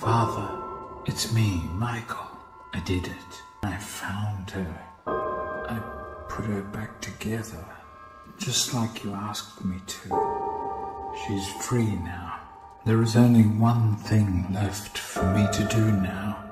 Father, it's me, Michael. I did it. I found her. I put her back together, just like you asked me to. She's free now. There is only one thing left for me to do now.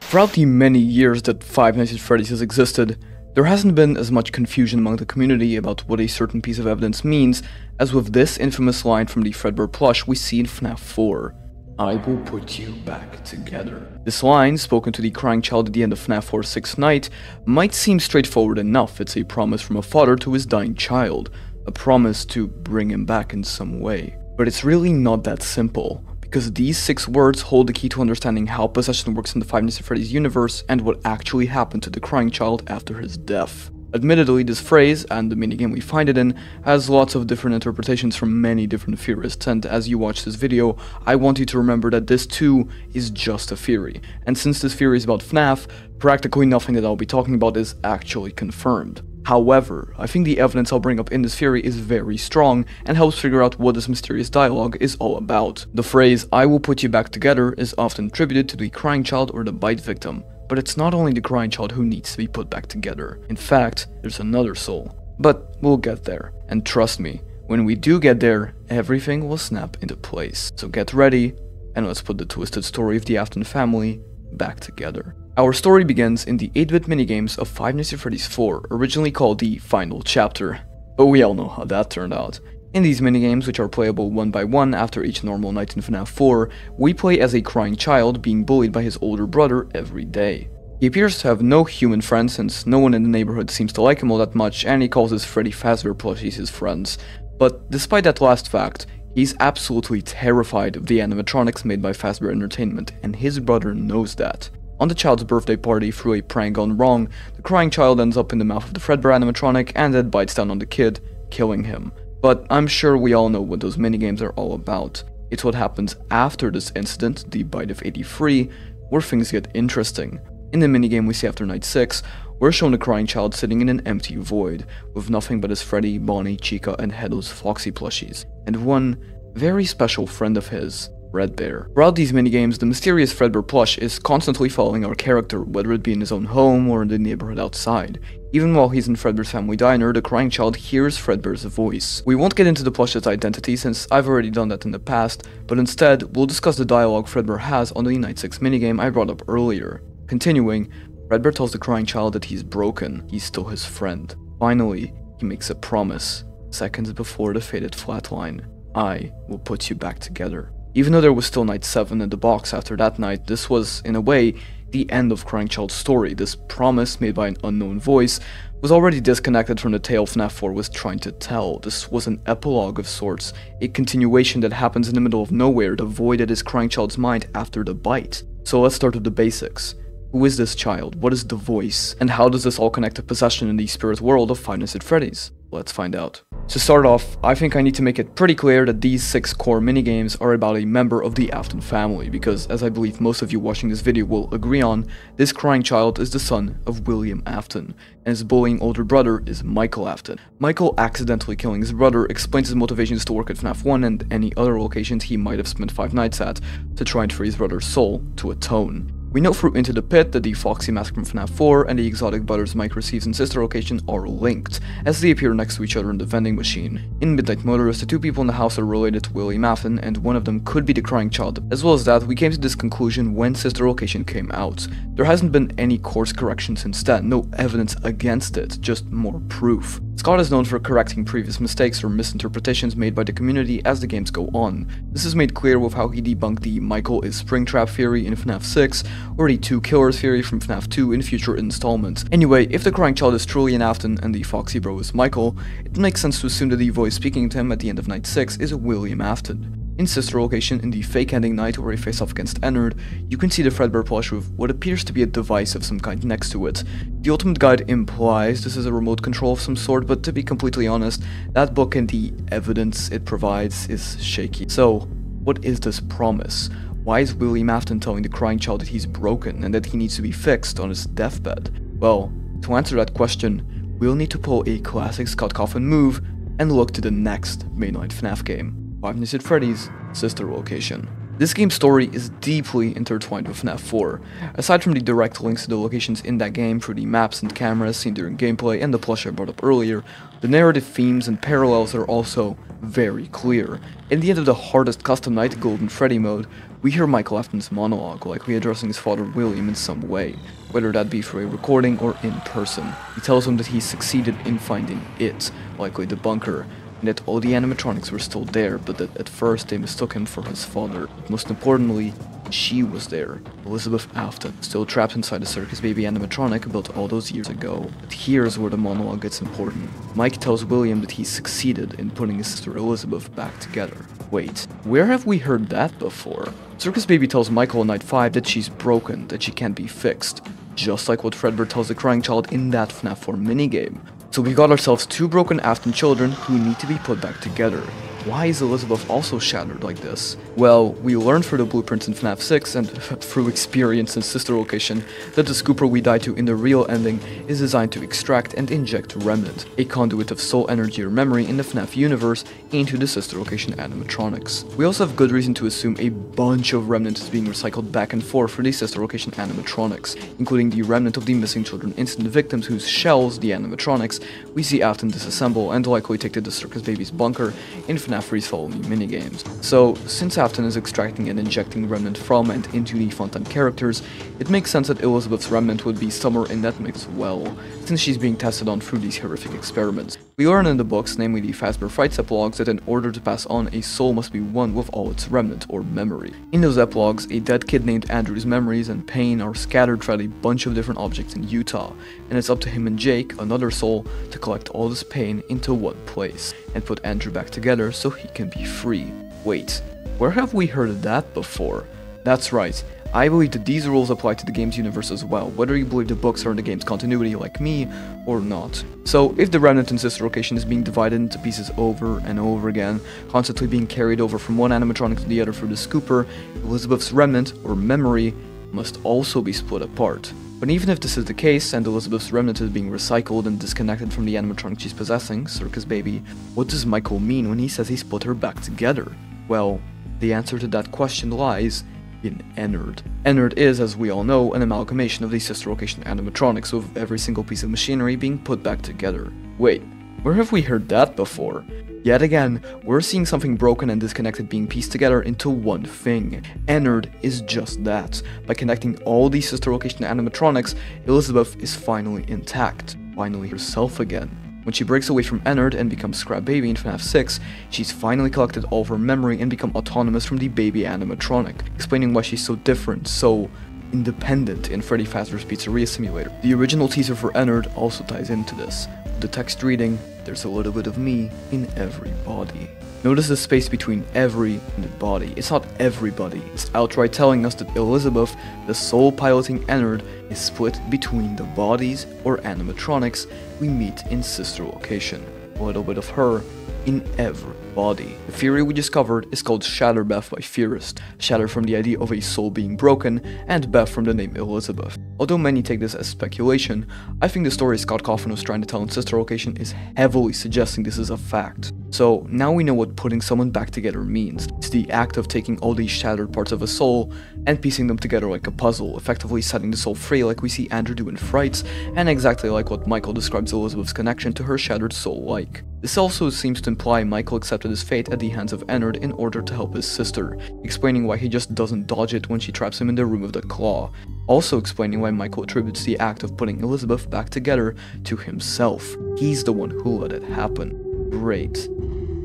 Throughout the many years that Five Nights at Freddy's has existed, there hasn't been as much confusion among the community about what a certain piece of evidence means as with this infamous line from the Fredbear Plush we see in FNAF 4. I will put you back together. This line, spoken to the crying child at the end of FNAF 4's 6th night, might seem straightforward enough. It's a promise from a father to his dying child, a promise to bring him back in some way. But it's really not that simple, because these 6 words hold the key to understanding how possession works in the Five Nights at Freddy's universe and what actually happened to the crying child after his death. Admittedly, this phrase, and the minigame we find it in, has lots of different interpretations from many different theorists, and as you watch this video, I want you to remember that this too is just a theory, and since this theory is about FNAF, practically nothing that I'll be talking about is actually confirmed. However, I think the evidence I'll bring up in this theory is very strong and helps figure out what this mysterious dialogue is all about. The phrase, I will put you back together, is often attributed to the crying child or the bite victim. But it's not only the crying child who needs to be put back together. In fact, there's another soul. But we'll get there. And trust me, when we do get there, everything will snap into place. So get ready, and let's put the twisted story of the Afton family back together. Our story begins in the 8-bit minigames of Five Nights at Freddy's 4, originally called the Final Chapter. But we all know how that turned out. In these minigames, which are playable one by one after each normal night in FNAF 4, we play as a crying child being bullied by his older brother every day. He appears to have no human friends since no one in the neighborhood seems to like him all that much, and he calls his Freddy Fazbear plushies his friends. But despite that last fact, he's absolutely terrified of the animatronics made by Fazbear Entertainment, and his brother knows that. On the child's birthday party, through a prank gone wrong, the crying child ends up in the mouth of the Fredbear animatronic and then bites down on the kid, killing him. But I'm sure we all know what those minigames are all about. It's what happens after this incident, the bite of 83, where things get interesting. In the minigame we see after night 6, we're shown the crying child sitting in an empty void, with nothing but his Freddy, Bonnie, Chica, and Headless Foxy plushies, and one very special friend of his, Fredbear. Throughout these minigames, the mysterious Fredbear Plush is constantly following our character, whether it be in his own home or in the neighborhood outside. Even while he's in Fredbear's family diner, the crying child hears Fredbear's voice. We won't get into the plush's identity since I've already done that in the past, but instead, we'll discuss the dialogue Fredbear has on the night 6 minigame I brought up earlier. Continuing, Fredbear tells the crying child that he's broken, he's still his friend. Finally, he makes a promise, seconds before the fated flatline. I will put you back together. Even though there was still night 7 in the box after that night, this was, in a way, the end of Crying Child's story. This promise, made by an unknown voice, was already disconnected from the tale FNAF 4 was trying to tell. This was an epilogue of sorts, a continuation that happens in the middle of nowhere, the void that is Crying Child's mind after the bite. So let's start with the basics. Who is this child? What is the voice? And how does this all connect to possession in the spirit world of Five Nights at Freddy's? Let's find out. To start off, I think I need to make it pretty clear that these 6 core minigames are about a member of the Afton family, because as I believe most of you watching this video will agree on, this crying child is the son of William Afton, and his bullying older brother is Michael Afton. Michael accidentally killing his brother explains his motivations to work at FNAF 1 and any other locations he might have spent 5 nights at to try and free his brother's soul to atone. We know through Into the Pit that the Foxy mask from FNAF 4 and the exotic butters Mike receives in sister location are linked, as they appear next to each other in the vending machine. In Midnight Motorist, the 2 people in the house are related to William Afton, and one of them could be the crying child. As well as that, we came to this conclusion when sister location came out. There hasn't been any course correction since then, no evidence against it, just more proof. Scott is known for correcting previous mistakes or misinterpretations made by the community as the games go on. This is made clear with how he debunked the Michael is Springtrap theory in FNAF 6, or the 2 killers theory from FNAF 2 in future installments. Anyway, if the crying child is truly an Afton and the Foxy bro is Michael, it makes sense to assume that the voice speaking to him at the end of night 6 is William Afton. In sister location, in the fake ending night where he face off against Ennard, you can see the Fredbear plush with what appears to be a device of some kind next to it. The Ultimate Guide implies this is a remote control of some sort, but to be completely honest, that book and the evidence it provides is shaky. So, what is this promise? Why is William Afton telling the crying child that he's broken and that he needs to be fixed on his deathbed? Well, to answer that question, we'll need to pull a classic Scott Cawthon move and look to the next mainline FNAF game, Five Nights at Freddy's sister location. This game's story is deeply intertwined with FNAF 4. Aside from the direct links to the locations in that game through the maps and cameras seen during gameplay and the plush I brought up earlier, the narrative themes and parallels are also very clear. In the end of the hardest custom night, Golden Freddy mode, we hear Michael Afton's monologue, likely addressing his father William in some way, whether that be through a recording or in person. He tells him that he succeeded in finding it, likely the bunker, and that all the animatronics were still there, but that at first they mistook him for his father. Most importantly, she was there, Elizabeth Afton, still trapped inside a circus baby animatronic built all those years ago. But here's where the monologue gets important. Mike tells William that he succeeded in putting his sister Elizabeth back together. Wait, where have we heard that before? Circus Baby tells Michael in Night 5 that she's broken, that she can't be fixed, just like what Fredbear tells the crying child in that FNAF 4 minigame. So we got ourselves two broken Afton children who need to be put back together. Why is Elizabeth also shattered like this? Well, we learned through the blueprints in FNAF 6 and through experience in Sister Location that the scooper we die to in the real ending is designed to extract and inject Remnant, a conduit of soul energy or memory in the FNAF universe, into the Sister Location animatronics. We also have good reason to assume a bunch of Remnant is being recycled back and forth for the Sister Location animatronics, including the remnant of the missing children instant victims whose shells, the animatronics, we see Afton disassemble and likely take to the Circus Baby's bunker in FNAF 3's Follow Me minigames. So, since Afton is extracting and injecting Remnant from and into the Funtime characters, it makes sense that Elizabeth's Remnant would be somewhere in that mix as well, since she's being tested on through these horrific experiments. We learn in the books, namely the Fazbear Frights epilogues, that in order to pass on, a soul must be one with all its remnant, or memory. In those epilogues, a dead kid named Andrew's memories and pain are scattered throughout a bunch of different objects in Utah, and it's up to him and Jake, another soul, to collect all this pain into one place, and put Andrew back together so he can be free. Wait, where have we heard that before? That's right. I believe that these rules apply to the game's universe as well, whether you believe the books are in the game's continuity like me, or not. So, if the Remnant in Sister Location is being divided into pieces over and over again, constantly being carried over from one animatronic to the other through the scooper, Elizabeth's Remnant, or memory, must also be split apart. But even if this is the case, and Elizabeth's Remnant is being recycled and disconnected from the animatronic she's possessing, Circus Baby, what does Michael mean when he says he's put her back together? Well, the answer to that question lies in Ennard. Ennard is, as we all know, an amalgamation of the Sister Location animatronics, with every single piece of machinery being put back together. Wait, where have we heard that before? Yet again, we're seeing something broken and disconnected being pieced together into one thing. Ennard is just that. By connecting all these Sister Location animatronics, Elizabeth is finally intact, finally herself again. When she breaks away from Ennard and becomes Scrap Baby in FNAF 6, she's finally collected all of her memory and become autonomous from the baby animatronic, explaining why she's so different, so independent in Freddy Fazbear's Pizzeria Simulator. The original teaser for Ennard also ties into this, with the text reading, "There's a little bit of me in every body." Notice the space between every and body. It's not everybody. It's outright telling us that Elizabeth, the soul piloting Ennard, is split between the bodies, or animatronics, we meet in Sister Location. A little bit of her in every body. The theory we discovered is called Shatter Beth by theorists. Shatter from the idea of a soul being broken, and Beth from the name Elizabeth. Although many take this as speculation, I think the story Scott Cawthon was trying to tell in Sister Location is heavily suggesting this is a fact. So now we know what putting someone back together means. It's the act of taking all these shattered parts of a soul and piecing them together like a puzzle, effectively setting the soul free like we see Andrew do in Frights, and exactly like what Michael describes Elizabeth's connection to her shattered soul like. This also seems to imply Michael accepted his fate at the hands of Ennard in order to help his sister, explaining why he just doesn't dodge it when she traps him in the room of the claw. Also explaining why Michael attributes the act of putting Elizabeth back together to himself. He's the one who let it happen. Great.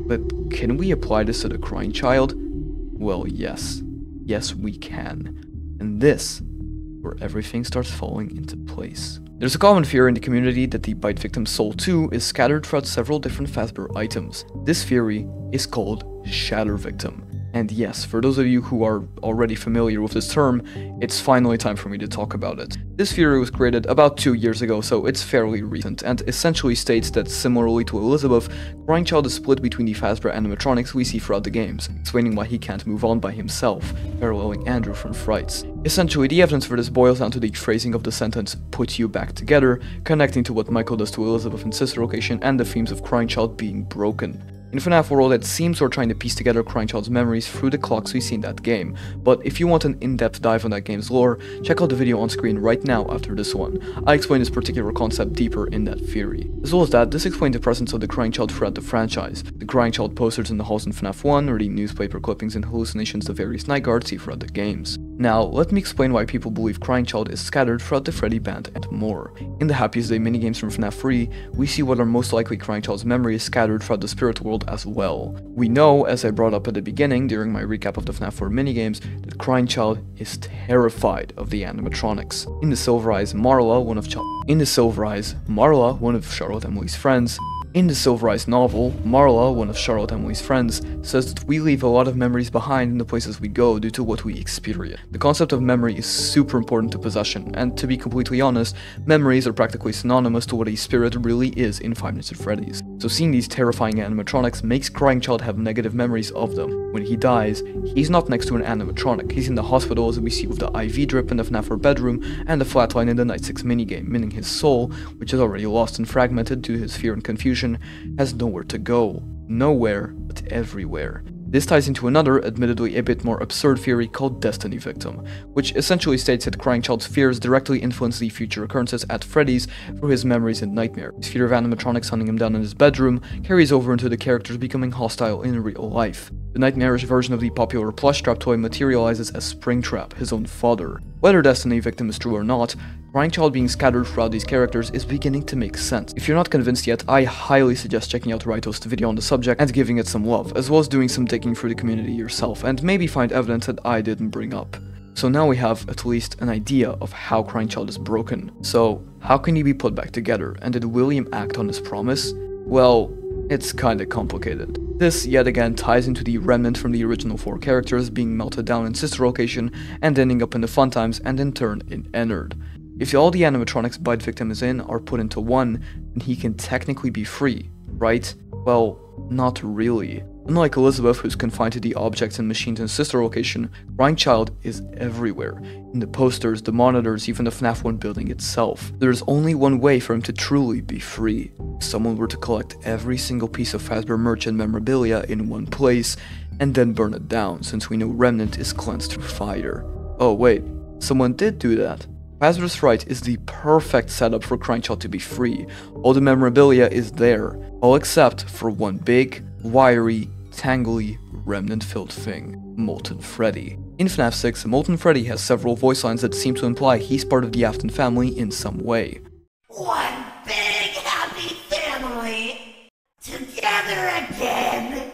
But can we apply this to the crying child? Well, yes. Yes, we can. And this, where everything starts falling into place. There's a common fear in the community that the bite victim's soul too is scattered throughout several different Fazbear items. This theory is called Shatter Victim. And yes, for those of you who are already familiar with this term, it's finally time for me to talk about it. This theory was created about 2 years ago, so it's fairly recent, and essentially states that similarly to Elizabeth, Crying Child is split between the Fazbear animatronics we see throughout the games, explaining why he can't move on by himself, paralleling Andrew from Frights. Essentially, the evidence for this boils down to the phrasing of the sentence, "put you back together," connecting to what Michael does to Elizabeth in Sister Location and the themes of Crying Child being broken. In FNAF World, it seems we're trying to piece together Crying Child's memories through the clocks we see in that game, but if you want an in-depth dive on that game's lore, check out the video on screen right now after this one. I explain this particular concept deeper in that theory. As well as that, this explains the presence of the Crying Child throughout the franchise. The Crying Child posters in the halls in FNAF 1, or the newspaper clippings and hallucinations the various night guards see throughout the games. Now, let me explain why people believe Crying Child is scattered throughout the Freddy band and more. In the Happiest Day minigames from FNAF 3, we see what are most likely Crying Child's memory is scattered throughout the spirit world as well. We know, as I brought up at the beginning during my recap of the FNAF 4 minigames, that Crying Child is terrified of the animatronics. In the Silver Eyes, Marla, one of Charlotte Emily's friends, in the Silver Eyes novel, Marla, one of Charlotte Emily's friends, says that we leave a lot of memories behind in the places we go due to what we experience. The concept of memory is super important to possession, and to be completely honest, memories are practically synonymous to what a spirit really is in Five Nights at Freddy's. So seeing these terrifying animatronics makes Crying Child have negative memories of them. When he dies, he's not next to an animatronic, he's in the hospital as we see with the IV drip in the FNAF 4 bedroom and the flatline in the Night 6 minigame, meaning his soul, which is already lost and fragmented due to his fear and confusion, has nowhere to go. Nowhere, but everywhere. This ties into another, admittedly a bit more absurd theory called Destiny Victim, which essentially states that Crying Child's fears directly influence the future occurrences at Freddy's through his memories and nightmares. His fear of animatronics hunting him down in his bedroom carries over into the characters becoming hostile in real life. The nightmarish version of the popular plush trap toy materializes as Springtrap, his own father. Whether Destiny Victim is true or not, Crying Child being scattered throughout these characters is beginning to make sense. If you're not convinced yet, I highly suggest checking out Raito's video on the subject and giving it some love, as well as doing some digging through the community yourself, and maybe find evidence that I didn't bring up. So now we have at least an idea of how Crying Child is broken. So, how can he be put back together, and did William act on his promise? Well, it's kinda complicated. This, yet again, ties into the remnant from the original 4 characters being melted down in Sister Location and ending up in the Fun Times and in turn in Ennard. If all the animatronics Bite Victim is in are put into one, then he can technically be free, right? Well, not really. Unlike Elizabeth, who's confined to the objects and machines in Sister Location, Crying Child is everywhere. In the posters, the monitors, even the FNAF 1 building itself. There's only one way for him to truly be free. If someone were to collect every single piece of Fazbear merch and memorabilia in one place, and then burn it down, since we know Remnant is cleansed through fire. Oh wait, someone did do that. Fazbear's Fright is the perfect setup for Crying Child to be free. All the memorabilia is there, all except for one big, wiry, tangly, remnant-filled thing, Molten Freddy. In FNAF 6, Molten Freddy has several voice lines that seem to imply he's part of the Afton family in some way. One big happy family, together again.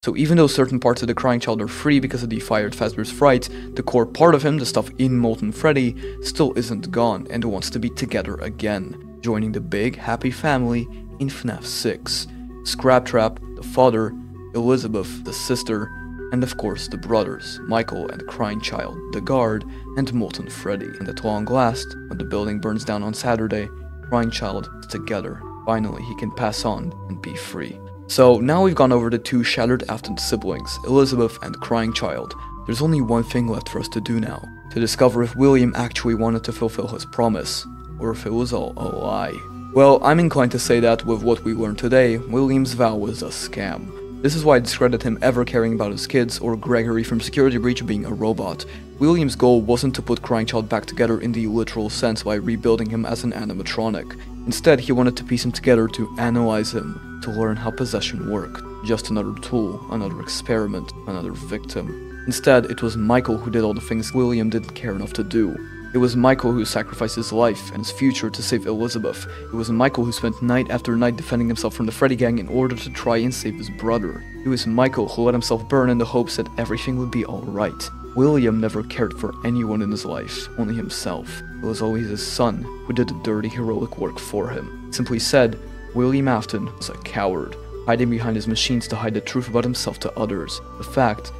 So even though certain parts of the Crying Child are free because of the fired Fazbear's Fright, the core part of him, the stuff in Molten Freddy, still isn't gone and wants to be together again, joining the big happy family in FNAF 6. Scraptrap, the father, Elizabeth, the sister, and of course the brothers, Michael and Crying Child, the guard, and Molten Freddy. And at long last, when the building burns down on Saturday, Crying Child is together. Finally, he can pass on and be free. So now we've gone over the 2 shattered Afton siblings, Elizabeth and Crying Child. There's only one thing left for us to do now, to discover if William actually wanted to fulfill his promise, or if it was all a lie. Well, I'm inclined to say that with what we learned today, William's vow was a scam. This is why I discredit him ever caring about his kids, or Gregory from Security Breach being a robot. William's goal wasn't to put Crying Child back together in the literal sense by rebuilding him as an animatronic. Instead, he wanted to piece him together to analyze him, to learn how possession worked. Just another tool, another experiment, another victim. Instead, it was Michael who did all the things William didn't care enough to do. It was Michael who sacrificed his life and his future to save Elizabeth. It was Michael who spent night after night defending himself from the Freddy gang in order to try and save his brother. It was Michael who let himself burn in the hopes that everything would be alright. William never cared for anyone in his life, only himself. It was always his son who did the dirty heroic work for him. Simply said, William Afton was a coward, hiding behind his machines to hide the truth about himself to others. The fact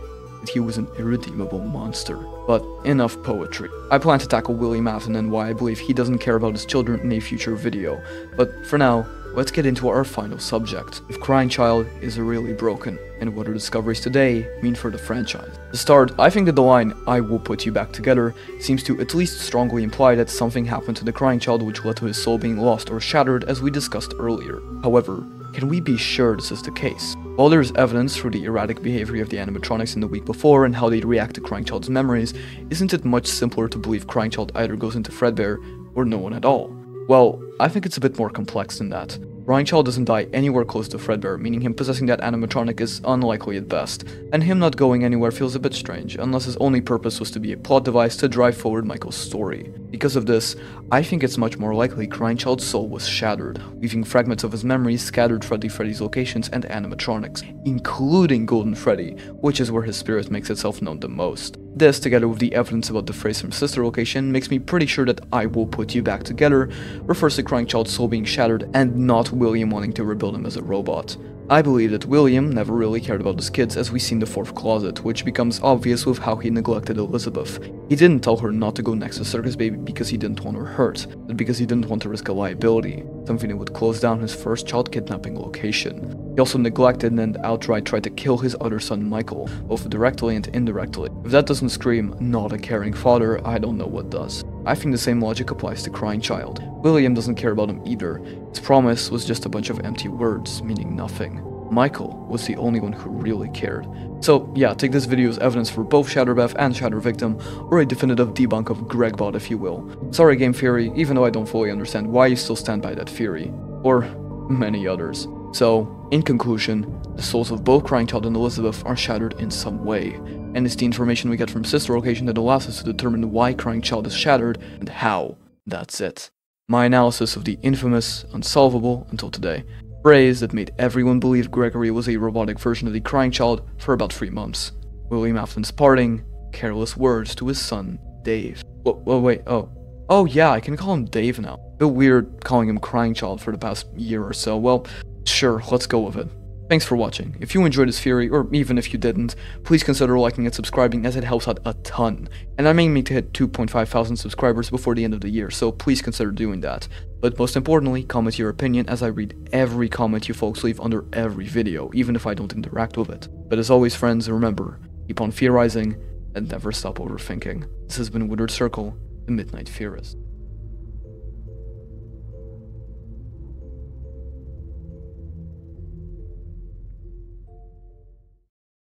that he was an irredeemable monster. But enough poetry. I plan to tackle William Afton and why I believe he doesn't care about his children in a future video, but for now, let's get into our final subject. If Crying Child is really broken, and what our discoveries today mean for the franchise. To start, I think that the line, "I will put you back together," seems to at least strongly imply that something happened to the Crying Child which led to his soul being lost or shattered as we discussed earlier. However, can we be sure this is the case? While there's evidence for the erratic behavior of the animatronics in the week before and how they react to Crying Child's memories, isn't it much simpler to believe Crying Child either goes into Fredbear or no one at all? Well, I think it's a bit more complex than that. Crying Child doesn't die anywhere close to Fredbear, meaning him possessing that animatronic is unlikely at best, and him not going anywhere feels a bit strange, unless his only purpose was to be a plot device to drive forward Michael's story. Because of this, I think it's much more likely Crying Child's soul was shattered, leaving fragments of his memories scattered throughout the Freddy's locations and animatronics, including Golden Freddy, which is where his spirit makes itself known the most. This, together with the evidence about the phrase from Sister location, makes me pretty sure that "I will put you back together" refers to Crying Child's soul being shattered and not William wanting to rebuild him as a robot. I believe that William never really cared about his kids, as we see in the 4th closet, which becomes obvious with how he neglected Elizabeth. He didn't tell her not to go next to Circus Baby because he didn't want her hurt, but because he didn't want to risk a liability, something that would close down his first child kidnapping location. He also neglected and outright tried to kill his other son Michael, both directly and indirectly. If that doesn't scream not a caring father, I don't know what does. I think the same logic applies to Crying Child. William doesn't care about him either. His promise was just a bunch of empty words, meaning nothing. Michael was the only one who really cared. So yeah, take this video as evidence for both Shatterbeth and Shatter Victim, or a definitive debunk of Gregbot if you will. Sorry Game Theory, even though I don't fully understand why you still stand by that theory. Or many others. So, in conclusion, the souls of both Crying Child and Elizabeth are shattered in some way, and it's the information we get from Sister location that allows us to determine why Crying Child is shattered and how. That's it. My analysis of the infamous, unsolvable, until today, phrase that made everyone believe Gregory was a robotic version of the Crying Child for about 3 months. William Afton's parting, careless words to his son, Dave. Wait, oh yeah, I can call him Dave now. Bit weird calling him Crying Child for the past year or so. Well, sure, let's go with it. Thanks for watching. If you enjoyed this theory, or even if you didn't, please consider liking and subscribing as it helps out a ton. And I'm aiming to hit 2,500 subscribers before the end of the year, so please consider doing that. But most importantly, comment your opinion as I read every comment you folks leave under every video, even if I don't interact with it. But as always friends, remember, keep on theorizing and never stop overthinking. This has been Woodward Circle, the Midnight Theorist.